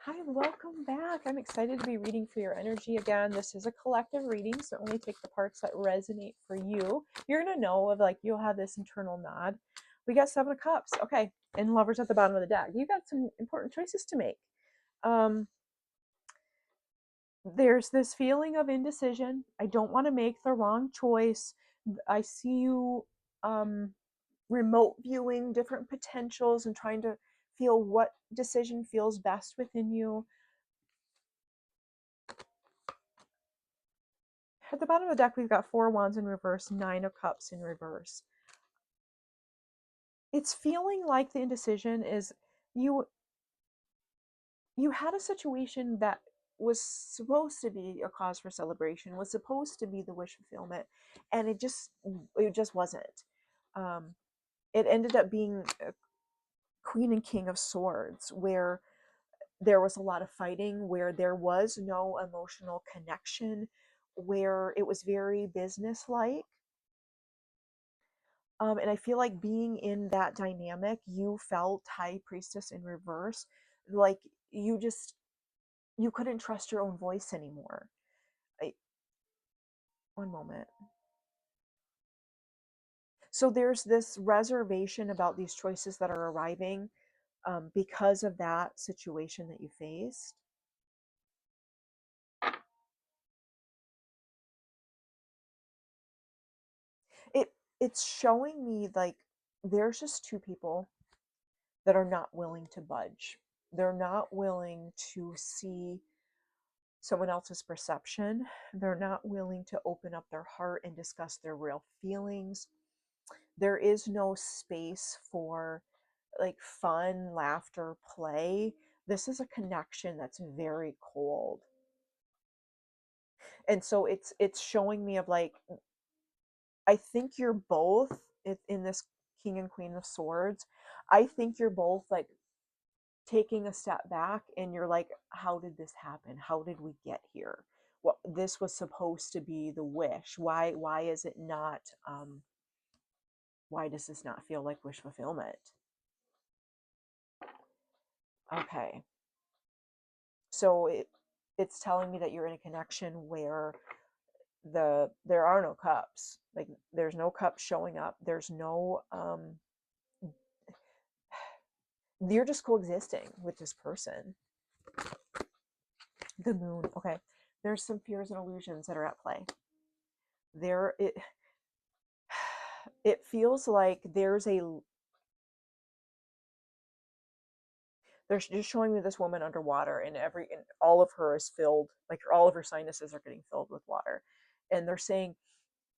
Hi, welcome back. I'm excited to be reading for your energy again. This is a collective reading, so only take the parts that resonate for you. You're going to know of like, you'll have this internal nod. We got 7 of Cups. Okay. And Lovers at the bottom of the deck. You got some important choices to make. There's this feeling of indecision. I don't want to make the wrong choice. I see you remote viewing different potentials and trying to feel what decision feels best within you. At the bottom of the deck, we've got 4 Wands in reverse, 9 of Cups in reverse. It's feeling like the indecision is you had a situation that was supposed to be a cause for celebration, was supposed to be the wish fulfillment, and it just wasn't. It ended up being Queen and King of Swords, where there was a lot of fighting, where there was no emotional connection, where it was very business-like. And I feel like being in that dynamic, you felt High Priestess in reverse, like you couldn't trust your own voice anymore. One moment. So there's this reservation about these choices that are arriving because of that situation that you faced. It's showing me like there's just 2 people that are not willing to budge. They're not willing to see someone else's perception. They're not willing to open up their heart and discuss their real feelings. There is no space for like fun, laughter, play. This is a connection that's very cold. And so it's showing me of like, I think you're both in this King and Queen of Swords. I think you're both like taking a step back and you're like, how did this happen? How did we get here? Well, this was supposed to be the wish. Why is it not why does this not feel like wish fulfillment? Okay. So it's telling me that you're in a connection where there are no cups. Like there's no cups showing up. There's no you're just coexisting with this person. The Moon. Okay. There's some fears and illusions that are at play. It feels like they're just showing me this woman underwater, and all of her is filled, like all of her sinuses are getting filled with water, and they're saying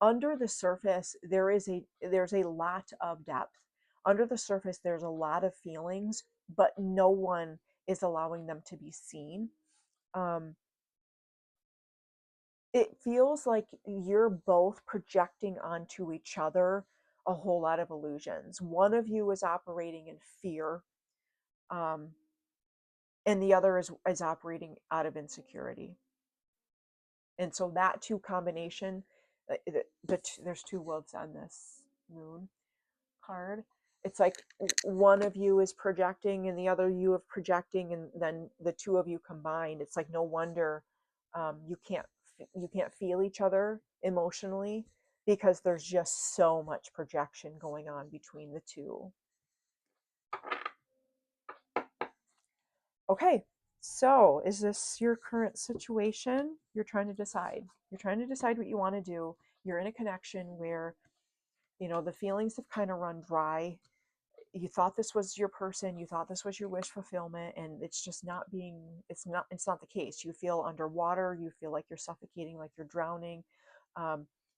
under the surface there's a lot of depth. Under the surface there's a lot of feelings, but no one is allowing them to be seen. It feels like you're both projecting onto each other a whole lot of illusions. One of you is operating in fear, um, and the other is operating out of insecurity. And so that 2 combination, there's 2 wolves on this Moon card. It's like one of you is projecting and the other you is projecting, and then the 2 of you combined. It's like no wonder you can't feel each other emotionally, because there's just so much projection going on between the 2. Okay, so is this your current situation? You're trying to decide. You're trying to decide what you want to do. You're in a connection where, the feelings have kind of run dry. You thought this was your person, you thought this was your wish fulfillment, and it's just not being, it's not the case. You feel underwater, you feel like you're suffocating, like you're drowning.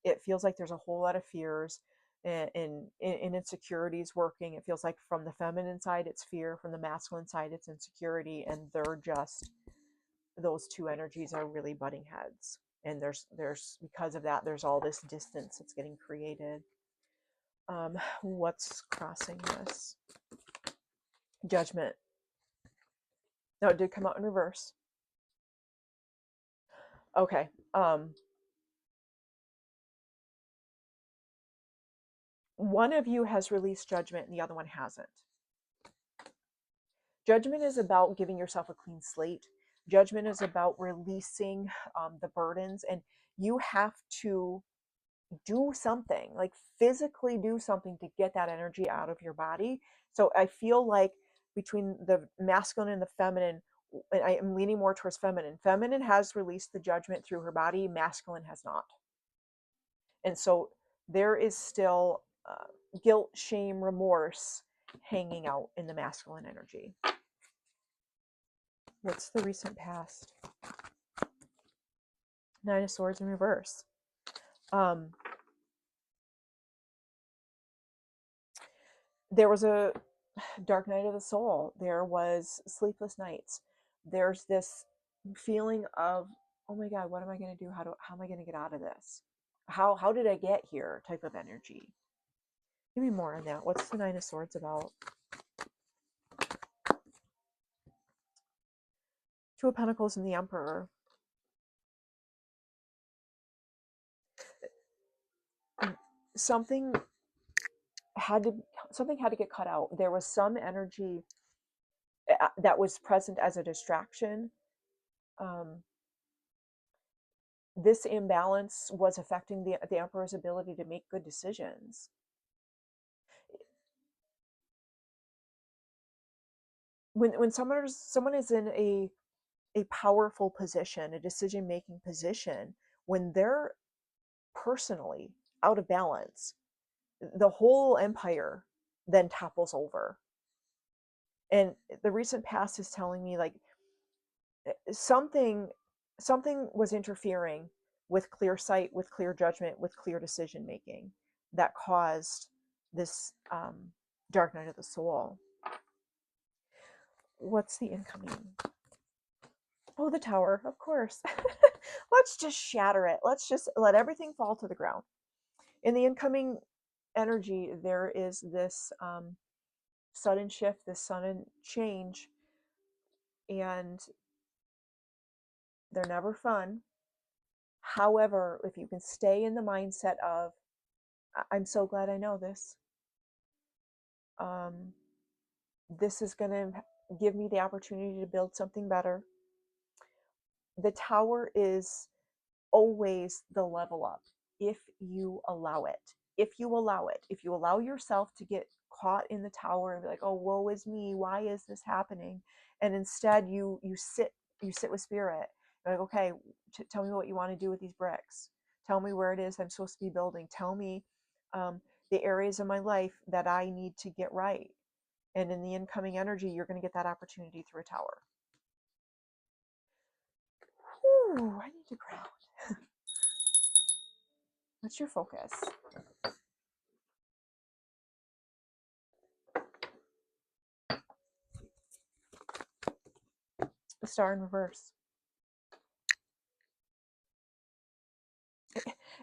It feels like there's a whole lot of fears and insecurities working. It feels like from the feminine side it's fear, from the masculine side it's insecurity, and those 2 energies are really butting heads. And there's because of that there's all this distance that's getting created. What's crossing this? Judgment. No, it did come out in reverse. Okay. One of you has released judgment and the other one hasn't. Judgment is about giving yourself a clean slate. Judgment is about releasing the burdens, and you have to do something, like physically do something to get that energy out of your body. So I feel like between the masculine and the feminine, and I am leaning more towards feminine. Feminine has released the judgment through her body, masculine has not. And so there is still guilt, shame, remorse hanging out in the masculine energy. What's the recent past? Nine of Swords in reverse. There was a dark night of the soul. There was sleepless nights. There's this feeling of, oh my God, what am I going to do? How am I going to get out of this? How did I get here? Type of energy. Give me more on that. What's the Nine of Swords about? Two of Pentacles and the Emperor. Something had to get cut out. There was some energy that was present as a distraction. This imbalance was affecting the Emperor's ability to make good decisions. When someone is in a powerful position, a decision-making position, when they're personally out of balance, the whole empire then topples over. And the recent past is telling me, like, something was interfering with clear sight, with clear judgment, with clear decision making, that caused this dark night of the soul. What's the incoming? Oh, the Tower, of course. Let's just shatter it. Let's just let everything fall to the ground. In the incoming energy, there is this sudden shift, this sudden change, and they're never fun. However, if you can stay in the mindset of, I'm so glad I know this. This is going to give me the opportunity to build something better. The Tower is always the level up if you allow it. If you allow it, if you allow yourself to get caught in the Tower and be like, oh, woe is me, why is this happening? And instead you sit with Spirit. You're like, okay, tell me what you want to do with these bricks. Tell me where it is I'm supposed to be building. Tell me the areas of my life that I need to get right. And in the incoming energy, you're going to get that opportunity through a Tower. Ooh, I need to ground. What's your focus? The Star in reverse.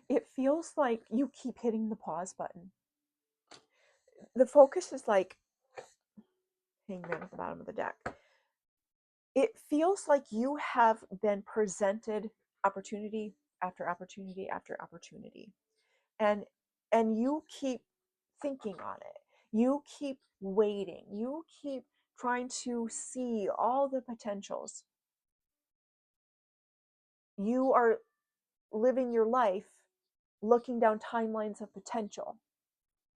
It feels like you keep hitting the pause button. The focus is like Hangman at the bottom of the deck. It feels like you have been presented opportunity after opportunity after opportunity. And you keep thinking on it. You keep waiting. You keep trying to see all the potentials. You are living your life looking down timelines of potential.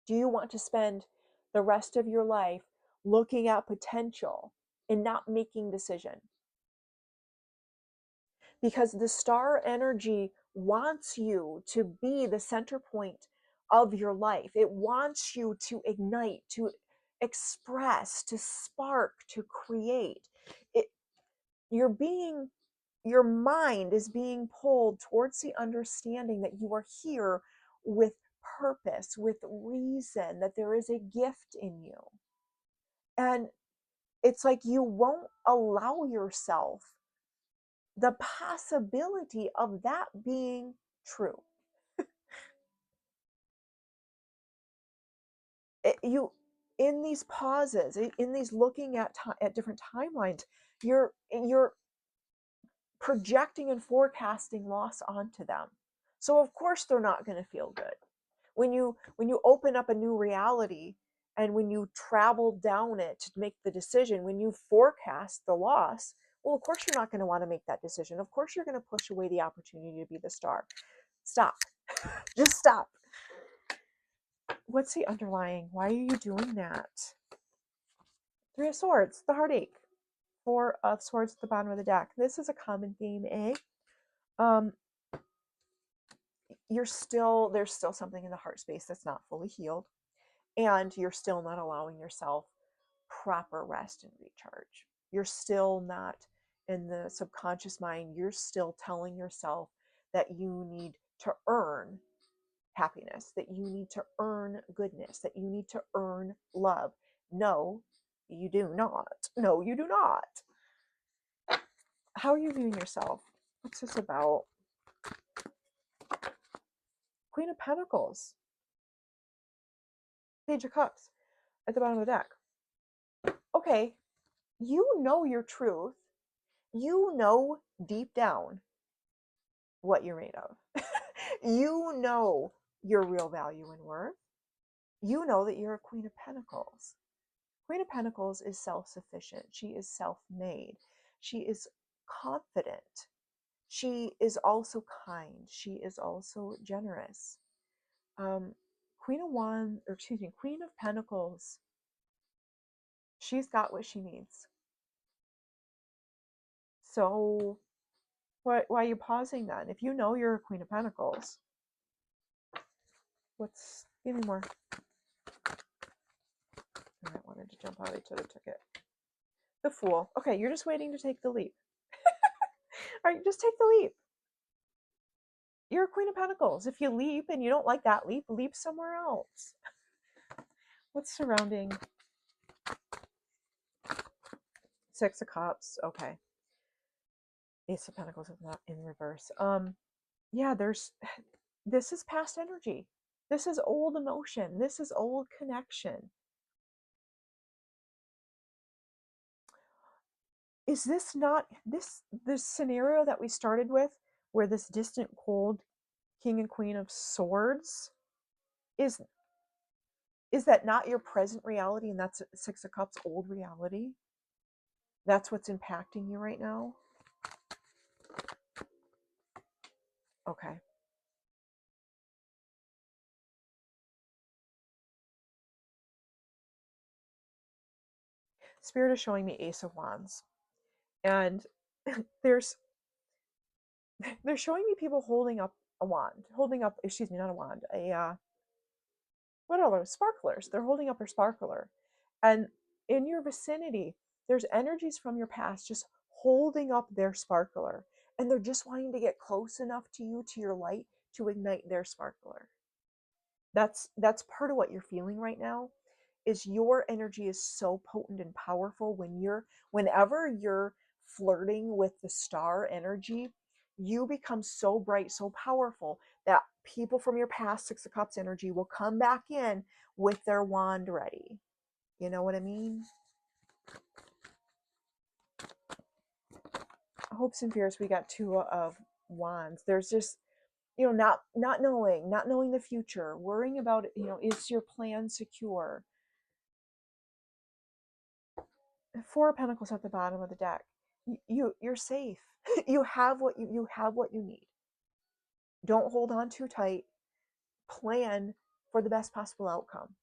Do you want to spend the rest of your life looking at potential and not making decision? Because the star energy wants you to be the center point of your life. It wants you to ignite, to express, to spark, to create. Your mind is being pulled towards the understanding that you are here with purpose, with reason, that there is a gift in you. And it's like you won't allow yourself the possibility of that being true. You, in these pauses, in these looking at different timelines, you're projecting and forecasting loss onto them. So of course they're not going to feel good. When you open up a new reality And when you travel down it to make the decision, when you forecast the loss, well, of course you're not going to want to make that decision. Of course you're going to push away the opportunity to be the star. Stop. Just stop. What's the underlying? Why are you doing that? Three of Swords, the heartache. Four of Swords at the bottom of the deck. This is a common theme, eh? There's still something in the heart space that's not fully healed, and you're still not allowing yourself proper rest and recharge. You're still not, in the subconscious mind, you're still telling yourself that you need to earn happiness, that you need to earn goodness, that you need to earn love. No, you do not. No, you do not. How are you viewing yourself? What's this about? Queen of Pentacles. Page of Cups at the bottom of the deck. Okay, you know your truth. You know deep down what you're made of. You know your real value and worth. You know that you're a Queen of Pentacles. Queen of Pentacles is self-sufficient. She is self-made. She is confident. She is also kind. She is also generous. Queen of Pentacles, she's got what she needs. So why are you pausing then? If you know you're a Queen of Pentacles, give me more. I wanted to jump out, I should have took it. The Fool. Okay, you're just waiting to take the leap. All right, just take the leap. You're a Queen of Pentacles. If you leap and you don't like that leap, leap somewhere else. What's surrounding? Six of Cups. Okay. Ace of Pentacles is not in reverse. Yeah, this is past energy. This is old emotion. This is old connection. Is this not this scenario that we started with, where this distant cold King and Queen of Swords is that not your present reality, and that's Six of Cups old reality? That's what's impacting you right now? Okay. Spirit is showing me Ace of Wands. And they're showing me people holding up a wand. Excuse me, not a wand. What are those? Sparklers. They're holding up their sparkler. And in your vicinity, there's energies from your past just holding up their sparkler. And they're just wanting to get close enough to you, to your light, to ignite their sparkler. That's part of what you're feeling right now, is your energy is so potent and powerful. Whenever you're flirting with the star energy, you become so bright, so powerful, that people from your past Six of Cups energy will come back in with their wand ready. You know what I mean? Hopes and fears, we got Two of Wands. There's just, not knowing the future, worrying about, is your plan secure? Four of Pentacles at the bottom of the deck. You're safe. You have what you need. Don't hold on too tight. Plan for the best possible outcome.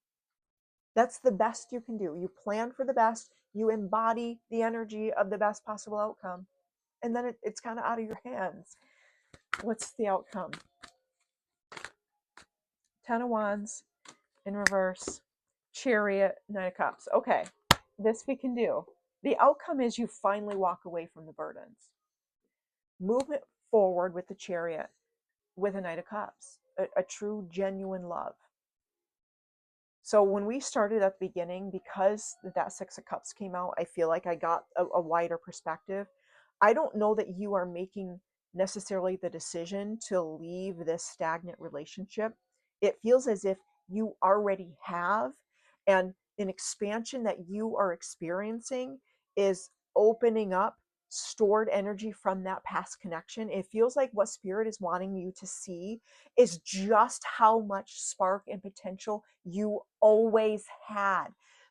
That's the best you can do. You plan for the best. You embody the energy of the best possible outcome, and then it's kind of out of your hands. What's the outcome? Ten of Wands in reverse. Chariot, Nine of Cups. Okay, this we can do. The outcome is you finally walk away from the burdens. Move it forward with the Chariot, with a Knight of Cups, a true, genuine love. So when we started at the beginning, because that Six of Cups came out, I feel like I got a wider perspective. I don't know that you are making necessarily the decision to leave this stagnant relationship. It feels as if you already have, and an expansion that you are experiencing is opening up stored energy from that past connection. It feels like what spirit is wanting you to see is just how much spark and potential you always had.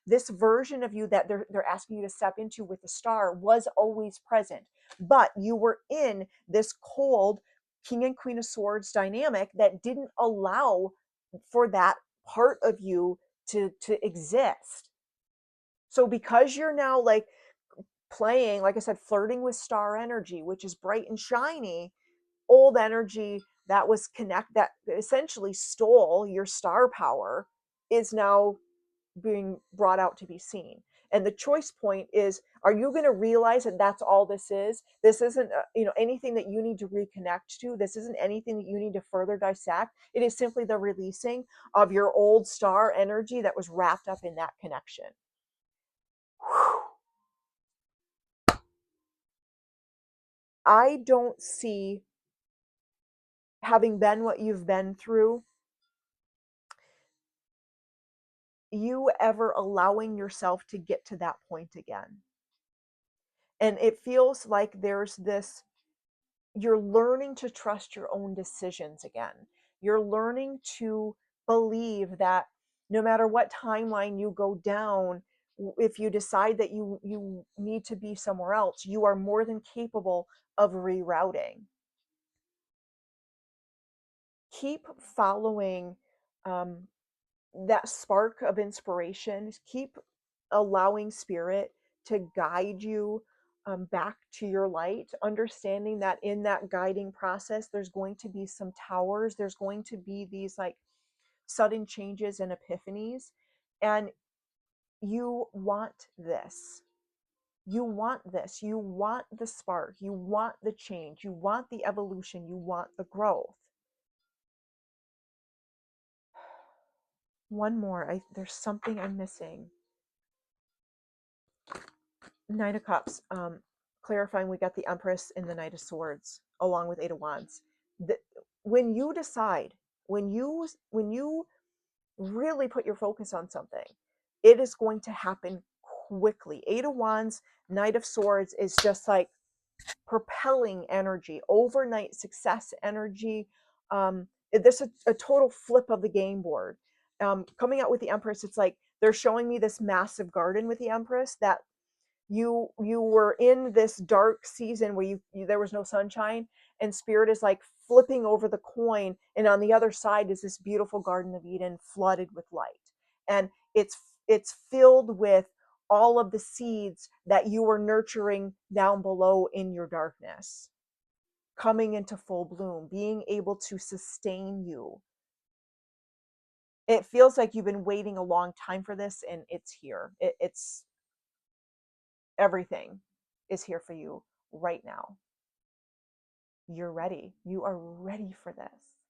This version of you that they're asking you to step into with the star was always present, but you were in this cold king and queen of swords dynamic that didn't allow for that part of you to exist. So because you're now like playing, like I said, flirting with star energy, which is bright and shiny, old energy that was that essentially stole your star power is now being brought out to be seen. And the choice point is, are you going to realize that that's all this is? This isn't anything that you need to reconnect to. This isn't anything that you need to further dissect. It is simply the releasing of your old star energy that was wrapped up in that connection. I don't see, having been what you've been through, you ever allowing yourself to get to that point again. And it feels like there's this, you're learning to trust your own decisions again. You're learning to believe that no matter what timeline you go down, if you decide that you need to be somewhere else, you are more than capable of rerouting. Keep following that spark of inspiration. Keep allowing spirit to guide you back to your light, understanding that in that guiding process, there's going to be some towers, there's going to be these like sudden changes and epiphanies. And you want this. You want this. You want the spark. You want the change. You want the evolution. You want the growth. One more. There's something I'm missing. Nine of Cups, clarifying we got the Empress and the Knight of Swords along with Eight of Wands. When you decide, when you really put your focus on something, it is going to happen quickly. Eight of Wands, Knight of Swords is just like propelling energy, overnight success energy. This is a total flip of the game board. Coming out with the Empress, it's like they're showing me this massive garden with the Empress that you were in this dark season where you there was no sunshine, and spirit is like flipping over the coin, and on the other side is this beautiful Garden of Eden flooded with light, and it's filled with all of the seeds that you were nurturing down below in your darkness coming into full bloom, being able to sustain you. It feels like you've been waiting a long time for this, and it's here. It's everything is here for you right now. You're ready. You are ready for this.